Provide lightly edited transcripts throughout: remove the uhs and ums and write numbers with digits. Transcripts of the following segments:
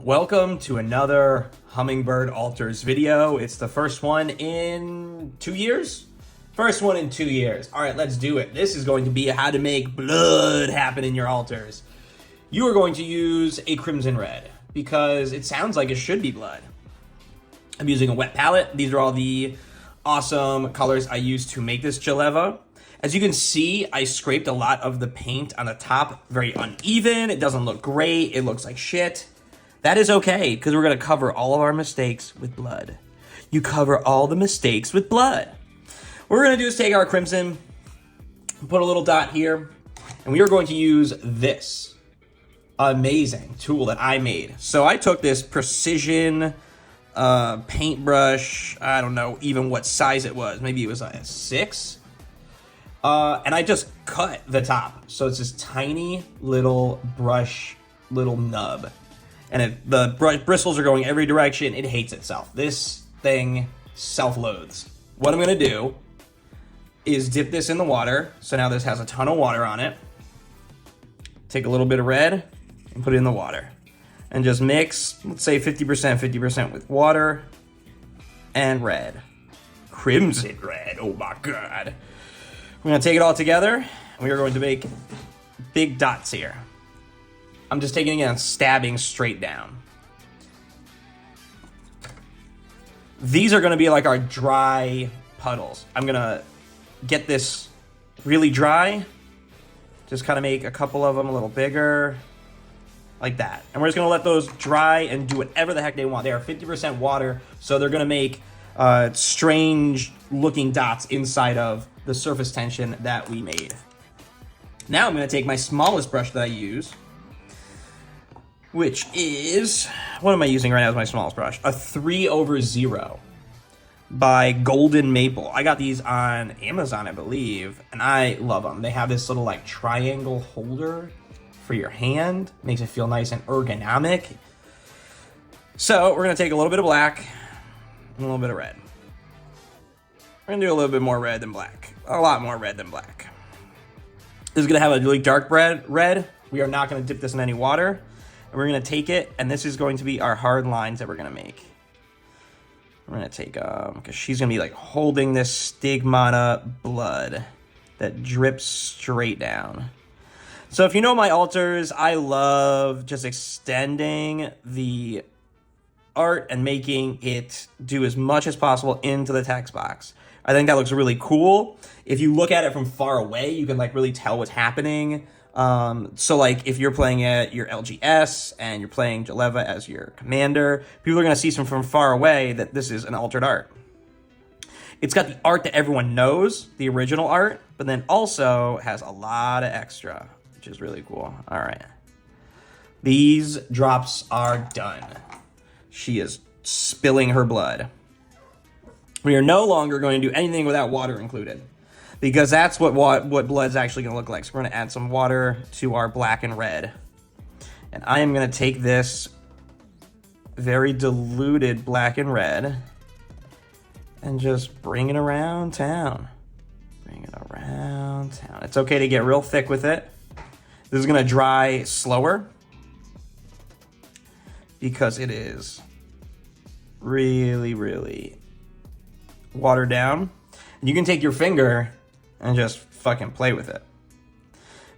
welcome to another Hummingbird Altars video. It's the first one in 2 years? First one in 2 years. All right, let's do it. This is going to be how to make blood happen in your altars. You are going to use a crimson red because it sounds like it should be blood. I'm using a wet palette. These are all the awesome colors I used to make this Jaleva. As you can see, I scraped a lot of the paint on the top, very uneven. It doesn't look great. It looks like shit. That is okay, because we're going to cover all of our mistakes with blood. You cover all the mistakes with blood. What we're going to do is take our crimson, put a little dot here, and we are going to use this amazing tool that I made. So I took this precision paintbrush. I don't know even what size it was. Maybe it was a 6. And I just cut the top. So it's this tiny little brush, little nub. And the bristles are going every direction. It hates itself. This thing self-loathes. What I'm going to do is dip this in the water. So now this has a ton of water on it. Take a little bit of red and put it in the water. And just mix, let's say 50% with water and red. Crimson red. Oh my God. We're going to take it all together, and we are going to make big dots here. I'm just taking it and stabbing straight down. These are going to be like our dry puddles. I'm going to get this really dry, just kind of make a couple of them a little bigger, like that. And we're just going to let those dry and do whatever the heck they want. They are 50% water, so they're going to make strange looking dots inside of the surface tension that we made. Now I'm going to take my smallest brush that I use, which is, what am I using right now as my smallest brush? A 3/0 by Golden Maple. I got these on Amazon, I believe, and I love them. They have this little like triangle holder for your hand. Makes it feel nice and ergonomic. So we're going to take a little bit of black and a little bit of red. We're going to do a little bit more red than black. A lot more red than black. This is going to have a really dark red. We are not going to dip this in any water. And we're going to take it, and this is going to be our hard lines that we're going to make. We're going to take, because she's going to be like holding this stigmata blood that drips straight down. So if you know my altars, I love just extending the art and making it do as much as possible into the text box. I think that looks really cool. If you look at it from far away, you can like really tell what's happening. So like if you're playing at your LGS and you're playing Jaleva as your commander, people are going to see from far away that this is an altered art. It's got the art that everyone knows, the original art, but then also has a lot of extra, which is really cool. All right. These drops are done. She is spilling her blood. We are no longer going to do anything without water included, because that's what blood's actually going to look like. So we're going to add some water to our black and red. And I am going to take this very diluted black and red and just bring it around town. Bring it around town. It's okay to get real thick with it. This is going to dry slower because it is really, really watered down. You can take your finger and just fucking play with it.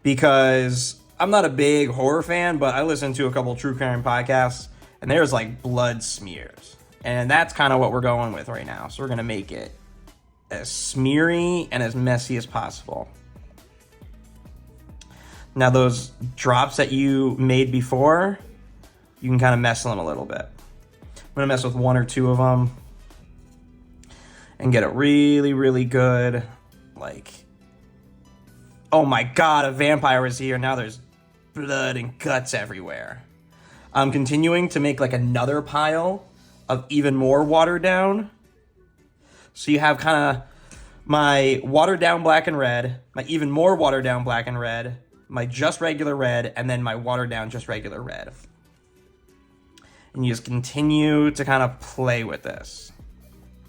Because I'm not a big horror fan, but I listen to a couple true crime podcasts, and there's like blood smears. And that's kind of what we're going with right now. So we're going to make it as smeary and as messy as possible. Now those drops that you made before, you can kind of mess them a little bit. I'm going to mess with 1 or 2 of them and get it really, really good. Like, oh my God, a vampire is here. Now there's blood and guts everywhere. I'm continuing to make like another pile of even more watered down. So you have kind of my watered down black and red, my even more watered down black and red, my just regular red, and then my watered down just regular red. And you just continue to kind of play with this.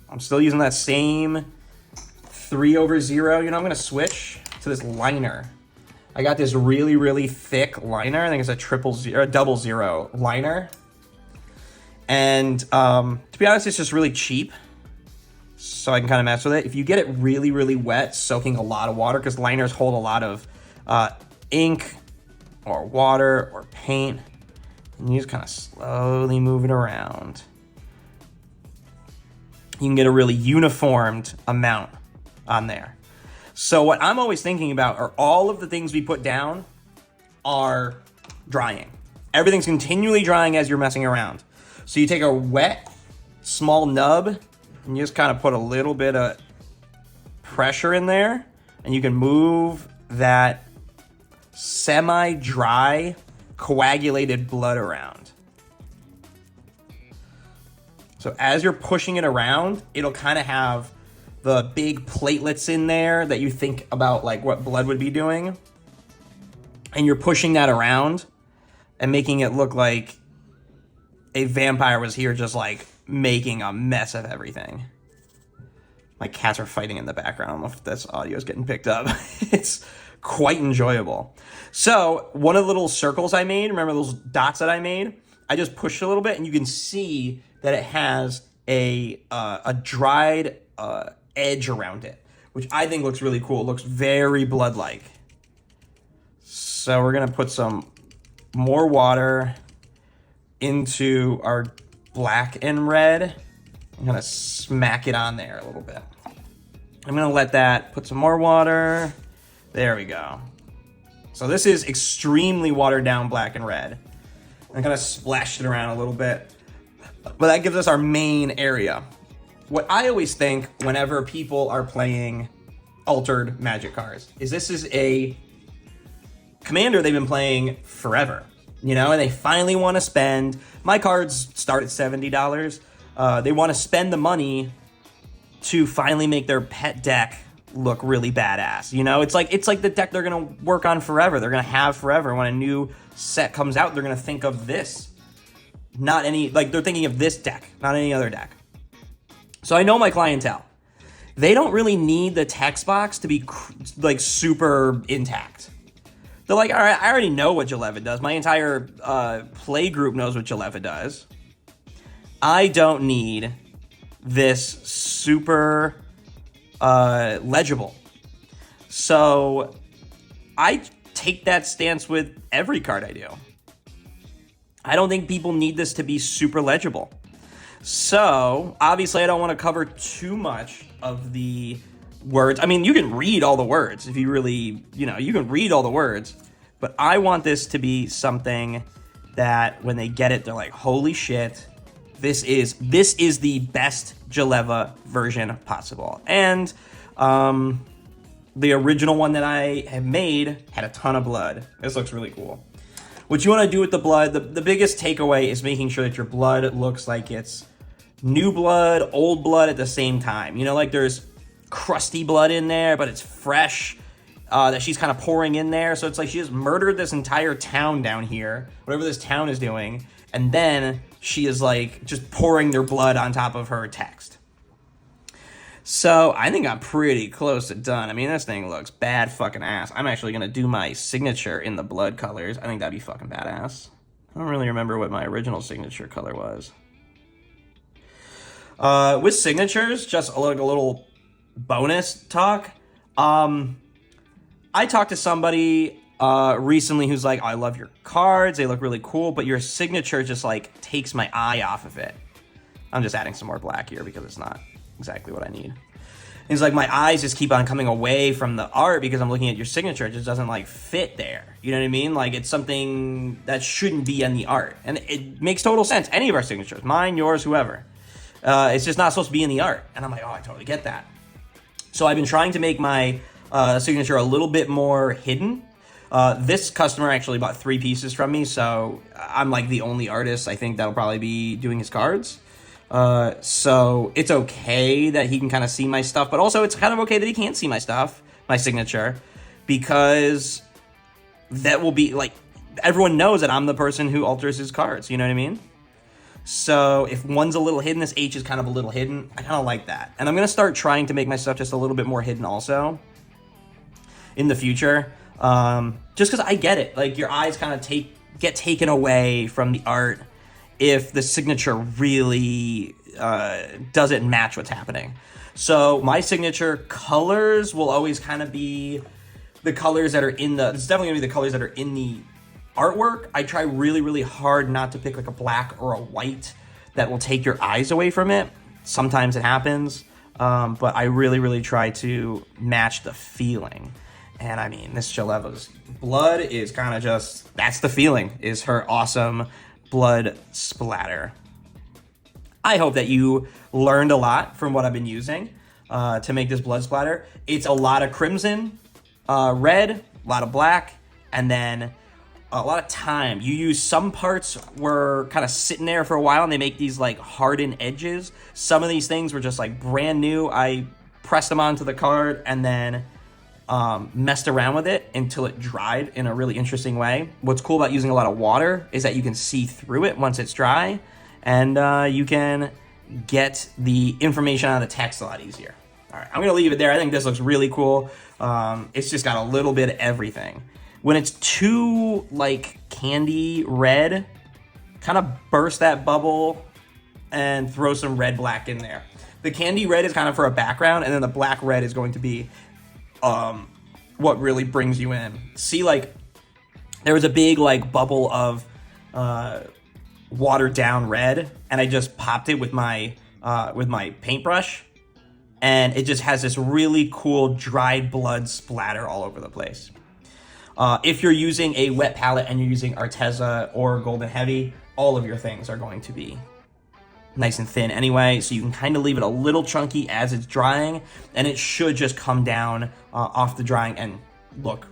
I'm still using that same 3/0. You know, I'm going to switch to this liner. I got this really, really thick liner. I think it's a 000 liner. And to be honest, it's just really cheap. So I can kind of mess with it. If you get it really, really wet, soaking a lot of water, because liners hold a lot of ink or water or paint, and you just kind of slowly move it around. You can get a really uniformed amount on there. So what I'm always thinking about are all of the things we put down are drying. Everything's continually drying as you're messing around. So you take a wet, small nub, and you just kind of put a little bit of pressure in there, and you can move that semi-dry, coagulated blood around. So as you're pushing it around, it'll kind of have the big platelets in there that you think about, like what blood would be doing. And you're pushing that around and making it look like a vampire was here just like making a mess of everything. My cats are fighting in the background. I don't know if this audio is getting picked up. It's quite enjoyable. So one of the little circles I made, remember those dots that I made? I just pushed a little bit, and you can see that it has a dried edge around it, which I think looks really cool. It looks very blood-like. So we're gonna put some more water into our black and red. I'm gonna smack it on there a little bit. I'm gonna let that, put some more water. There we go. So this is extremely watered down black and red. I'm gonna splash it around a little bit, but that gives us our main area. What I always think whenever people are playing altered Magic cards is this is a commander they've been playing forever, you know, and they finally want to spend. My cards start at $70. They want to spend the money to finally make their pet deck look really badass. You know, it's like the deck they're gonna work on forever. They're gonna have forever. When a new set comes out, they're gonna think of this. Not any, like, they're thinking of this deck, not any other deck. So I know my clientele. They don't really need the text box to be like super intact. They're like, all right, I already know what Jaleva does. My entire play group knows what Jaleva does. I don't need this super legible. So I take that stance with every card I do. I don't think people need this to be super legible. So obviously I don't want to cover too much of the words. I mean, you can read all the words if you really, you know, you can read all the words, but I want this to be something that when they get it, they're like, holy shit, this is the best Jaleva version possible. And the original one that I have made had a ton of blood. This looks really cool. What you want to do with the blood, the biggest takeaway is making sure that your blood looks like it's new blood, old blood at the same time. You know, like there's crusty blood in there, but it's fresh, that she's kind of pouring in there. So it's like she just murdered this entire town down here, whatever this town is doing, and then she is like just pouring their blood on top of her text. So I think I'm pretty close to done. I mean, this thing looks bad fucking ass. I'm actually going to do my signature in the blood colors. I think that'd be fucking badass. I don't really remember what my original signature color was. With signatures, just like a little bonus talk. I talked to somebody recently who's like, oh, I love your cards. They look really cool, but your signature just like takes my eye off of it. I'm just adding some more black here because it's not exactly what I need. And he's like, my eyes just keep on coming away from the art because I'm looking at your signature. It just doesn't like fit there. You know what I mean? Like it's something that shouldn't be in the art. And it makes total sense. Any of our signatures, mine, yours, whoever. It's just not supposed to be in the art. And I'm like, oh, I totally get that. So I've been trying to make my signature a little bit more hidden. This customer actually bought 3 pieces from me, so I'm like the only artist I think that'll probably be doing his cards. So it's okay that he can kind of see my stuff, but also it's kind of okay that he can't see my stuff, my signature, because that will be like, everyone knows that I'm the person who alters his cards, you know what I mean? So if one's a little hidden, this H is kind of a little hidden. I kind of like that. And I'm going to start trying to make my stuff just a little bit more hidden also in the future. Just because I get it. Like your eyes kind of get taken away from the art if the signature really doesn't match what's happening. So my signature colors will always kind of be the colors that are in the, it's definitely gonna be the colors that are in the artwork. I try really, really hard not to pick like a black or a white that will take your eyes away from it. Sometimes it happens, but I really, really try to match the feeling. And I mean, this Shaleva's blood is kind of just, that's the feeling, is her awesome blood splatter. I hope that you learned a lot from what I've been using to make this blood splatter. It's a lot of crimson, red, a lot of black, and then a lot of time. You use some parts were kind of sitting there for a while and they make these like hardened edges. Some of these things were just like brand new. I pressed them onto the card and then messed around with it until it dried in a really interesting way. What's cool about using a lot of water is that you can see through it once it's dry, and you can get the information out of the text a lot easier. All right, I'm gonna leave it there. I think this looks really cool. It's just got a little bit of everything. When it's too like candy red, kind of burst that bubble and throw some red black in there. The candy red is kind of for a background, and then the black red is going to be what really brings you in. See, like there was a big like bubble of watered down red, and I just popped it with my paintbrush, and it just has this really cool dried blood splatter all over the place. If you're using a wet palette and you're using Arteza or Golden Heavy, all of your things are going to be nice and thin anyway, so you can kind of leave it a little chunky as it's drying, and it should just come down off the drying and look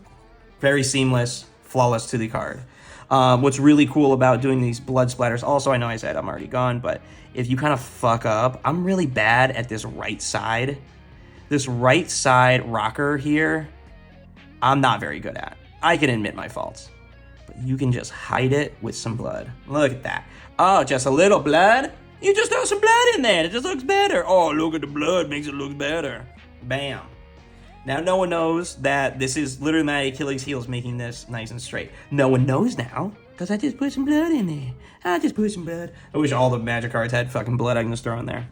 very seamless, flawless to the card. What's really cool about doing these blood splatters, also, I know I said I'm already gone, but if you kind of fuck up, I'm really bad at this right side. This right side rocker here, I'm not very good at. I can admit my faults, but you can just hide it with some blood. Look at that. Oh, just a little blood? You just throw some blood in there and it just looks better. Oh, look at the blood, makes it look better. Bam. Now no one knows that this is literally my Achilles heels making this nice and straight. No one knows now, because I just put some blood in there. I just put some blood. I wish all the magic cards had fucking blood I can just throw in there.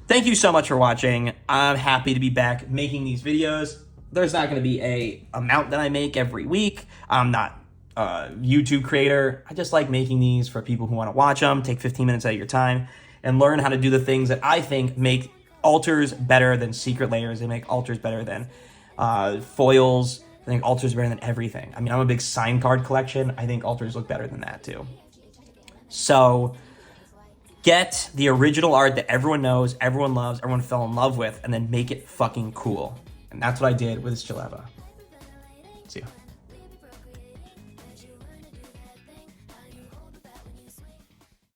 Thank you so much for watching. I'm happy to be back making these videos. There's not gonna be a amount that I make every week. I'm not a YouTube creator. I just like making these for people who wanna watch them, take 15 minutes out of your time, and learn how to do the things that I think make altars better than secret layers. They make altars better than foils. I think altars better than everything. I mean, I'm a big sign card collection. I think altars look better than that too. So get the original art that everyone knows, everyone loves, everyone fell in love with, and then make it fucking cool. And that's what I did with this Shaleva. See ya.